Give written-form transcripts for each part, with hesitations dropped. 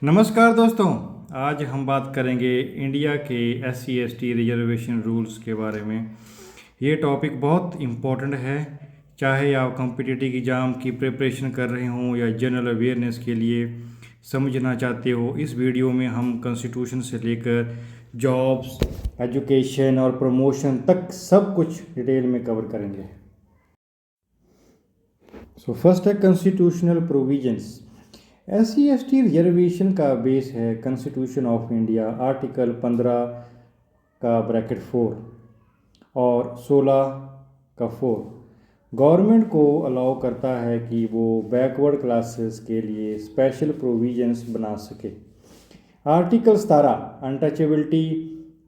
नमस्कार दोस्तों। आज हम बात करेंगे इंडिया के SC/ST रिजर्वेशन रूल्स के बारे में। ये टॉपिक बहुत इम्पोर्टेंट है, चाहे आप कॉम्पिटिटिव एग्ज़ाम की प्रिपरेशन कर रहे हों या जनरल अवेयरनेस के लिए समझना चाहते हो। इस वीडियो में हम कॉन्स्टिट्यूशन से लेकर जॉब्स, एजुकेशन और प्रमोशन तक सब कुछ डिटेल में कवर करेंगे। फर्स्ट है कॉन्स्टिट्यूशनल प्रोविजंस। SC/ST रिजर्वेशन का बेस है कॉन्स्टिट्यूशन ऑफ इंडिया, आर्टिकल 15 का ब्रैकेट 4 और 16 का 4 गवर्नमेंट को अलाउ करता है कि वो बैकवर्ड क्लासेस के लिए स्पेशल प्रोविजंस बना सके। आर्टिकल 17 अनटचेबिलिटी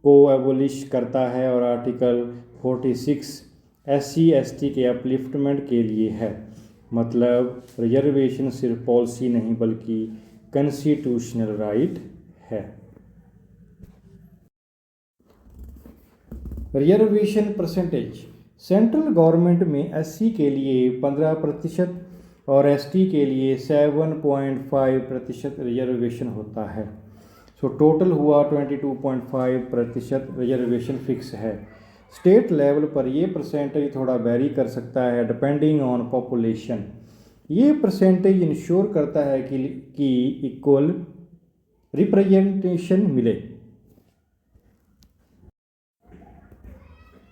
को एबोलिश करता है और आर्टिकल 46 SC/ST के अपलिफ्टमेंट के लिए है। मतलब रिजर्वेशन सिर्फ पॉलिसी नहीं बल्कि कॉन्स्टिट्यूशनल राइट है। Reservation percentage. सेंट्रल गवर्नमेंट में SC के लिए 15% और ST के लिए 7.5% रिजर्वेशन होता है। टोटल हुआ 22.5% रिजर्वेशन फिक्स है। स्टेट लेवल पर ये परसेंटेज थोड़ा वेरी कर सकता है डिपेंडिंग ऑन पॉपुलेशन। ये परसेंटेज इंश्योर करता है कि इक्वल रिप्रेजेंटेशन मिले।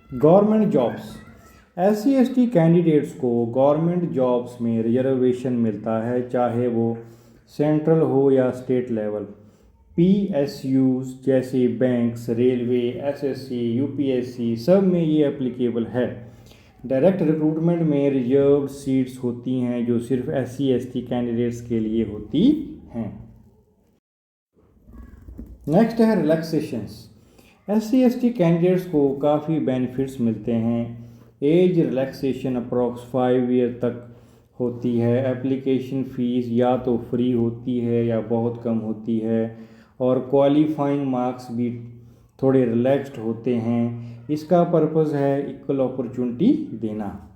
Government jobs. SC/ST कैंडिडेट्स को गवर्नमेंट जॉब्स में रिजर्वेशन मिलता है, चाहे वो सेंट्रल हो या स्टेट लेवल। PSUs जैसे बैंक्स, रेलवे, SSC, UPSC सब में ये एप्लीकेबल है। डायरेक्ट रिक्रूटमेंट में रिजर्व्ड सीट्स होती हैं जो सिर्फ SC/ST कैंडिडेट्स के लिए होती हैं। नेक्स्ट है रिलैक्सेशंस। SC/ST कैंडिडेट्स को काफ़ी बेनिफिट्स मिलते हैं। एज रिलैक्सेशन अप्रॉक्स 5 ईयर तक होती है। एप्लीकेशन फ़ीस या तो फ्री होती है या बहुत कम होती है और क्वालिफाइंग मार्क्स भी थोड़े रिलैक्स्ड होते हैं। इसका पर्पज़ है इक्वल अपॉर्चुनिटी देना।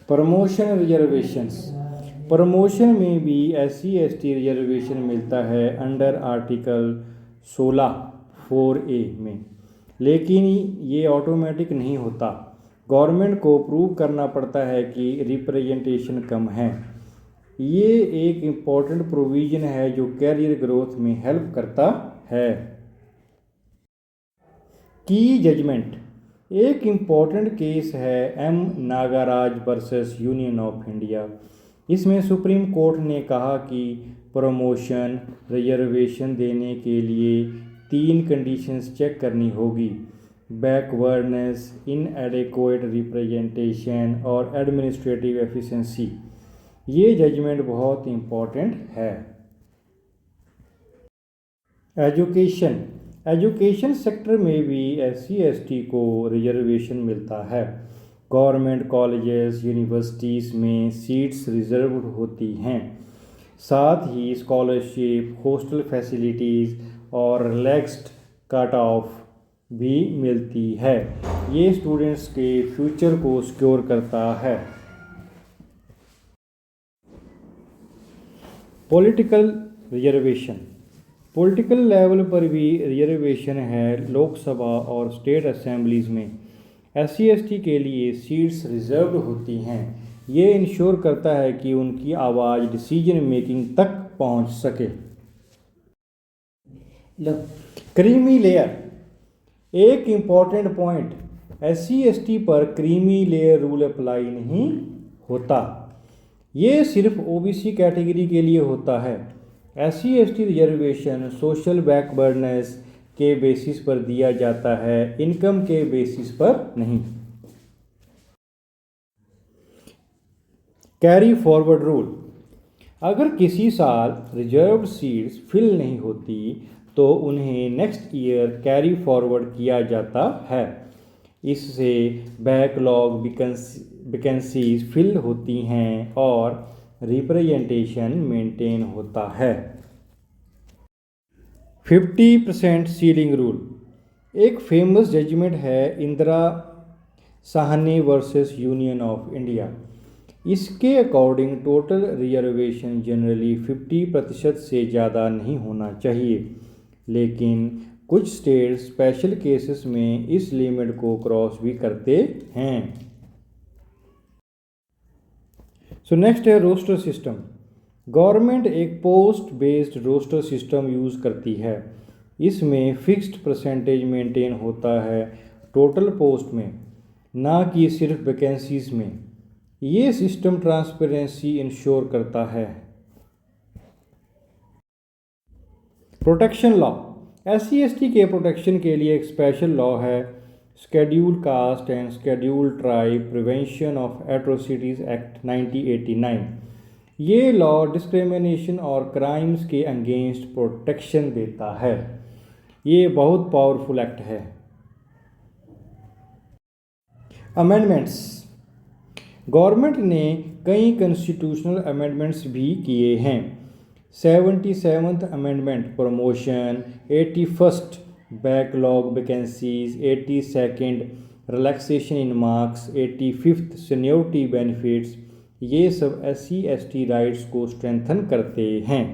Promotion reservations. प्रमोशन में भी SC/ST रिजर्वेशन मिलता है अंडर आर्टिकल 16 4A में, लेकिन ये ऑटोमेटिक नहीं होता। गवर्नमेंट को प्रूव करना पड़ता है कि रिप्रेजेंटेशन कम है। ये एक इम्पॉर्टेंट प्रोविज़न है जो कैरियर ग्रोथ में हेल्प करता है। की जजमेंट। एक इम्पॉर्टेंट केस है M Nagaraj versus union of India. इसमें सुप्रीम कोर्ट ने कहा कि प्रमोशन रिजर्वेशन देने के लिए 3 कंडीशंस चेक करनी होगी: बैकवर्डनेस, इनएडेक्वेट रिप्रेजेंटेशन और एडमिनिस्ट्रेटिव एफिशिएंसी। ये जजमेंट बहुत इम्पॉर्टेंट है। एजुकेशन। एजुकेशन सेक्टर में भी SC/ST को रिजर्वेशन मिलता है। गवर्नमेंट कॉलेजेस, यूनिवर्सिटीज़ में सीट्स रिजर्व्ड होती हैं। साथ ही स्कॉलरशिप, हॉस्टल फैसिलिटीज़ और रिलैक्स्ड कट ऑफ भी मिलती है। ये स्टूडेंट्स के फ्यूचर को सिक्योर करता है। Political reservation. पॉलिटिकल लेवल पर भी रिजर्वेशन है। लोकसभा और स्टेट असेंबलीज़ में SC/ST के लिए सीट्स रिजर्व्ड होती हैं। ये इंश्योर करता है कि उनकी आवाज़ डिसीजन मेकिंग तक पहुंच सके। Creamy layer. एक इम्पॉर्टेंट पॉइंट, SC/ST पर क्रीमी लेयर रूल अप्लाई नहीं होता। ये सिर्फ OBC कैटेगरी के लिए होता है। SC/ST रिजर्वेशन सोशल बैकवर्डनेस के बेसिस पर दिया जाता है, इनकम के बेसिस पर नहीं। Carry forward rule. अगर किसी साल रिजर्व्ड सीट्स फिल नहीं होती तो उन्हें नेक्स्ट ईयर कैरी फॉरवर्ड किया जाता है। इससे बैकलॉग वैकेंसीज फिल होती हैं और रिप्रेजेंटेशन मेंटेन होता है। 50% सीलिंग रूल। एक फेमस जजमेंट है Indira Sahni versus union of India. इसके अकॉर्डिंग टोटल रिजर्वेशन जनरली 50% से ज़्यादा नहीं होना चाहिए, लेकिन कुछ स्टेट स्पेशल केसेस में इस लिमिट को क्रॉस भी करते हैं। सो नेक्स्ट है रोस्टर सिस्टम। गवर्नमेंट एक post based roster system use करती है। इसमें फिक्स्ड परसेंटेज मेंटेन होता है टोटल पोस्ट में, ना कि सिर्फ वैकेंसीज में। ये सिस्टम ट्रांसपेरेंसी इंश्योर करता है। Protection law. SC/ST के प्रोटेक्शन के लिए एक स्पेशल लॉ है, schedule caste and schedule tribe prevention of atrocities act 1989। ये लॉ डिस्क्रिमिनेशन और क्राइम्स के अगेंस्ट प्रोटेक्शन देता है। ये बहुत पावरफुल एक्ट है। अमेंडमेंट्स। गवर्नमेंट ने कई कॉन्स्टिट्यूशनल अमेंडमेंट्स भी किए हैं। 77th amendment promotion, 81st backlog vacancies, 82nd relaxation इन मार्क्स, 85th सीनियरिटी बेनिफिट्स, ये सब SC/ST राइट्स को स्ट्रेंथन करते हैं।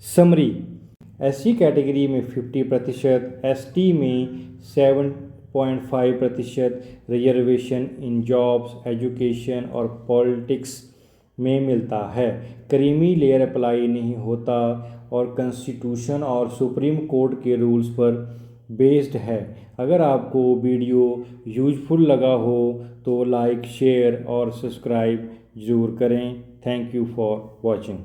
समरी। SC कैटेगरी में 50%, ST में 7.5%, रिजर्वेशन इन जॉब्स, एजुकेशन और पॉलिटिक्स में मिलता है। क्रीमी लेयर अप्लाई नहीं होता और कॉन्स्टिट्यूशन और सुप्रीम कोर्ट के रूल्स पर बेस्ड है। अगर आपको वीडियो यूजफुल लगा हो तो लाइक, शेयर और सब्सक्राइब ज़रूर करें। Thank you for watching.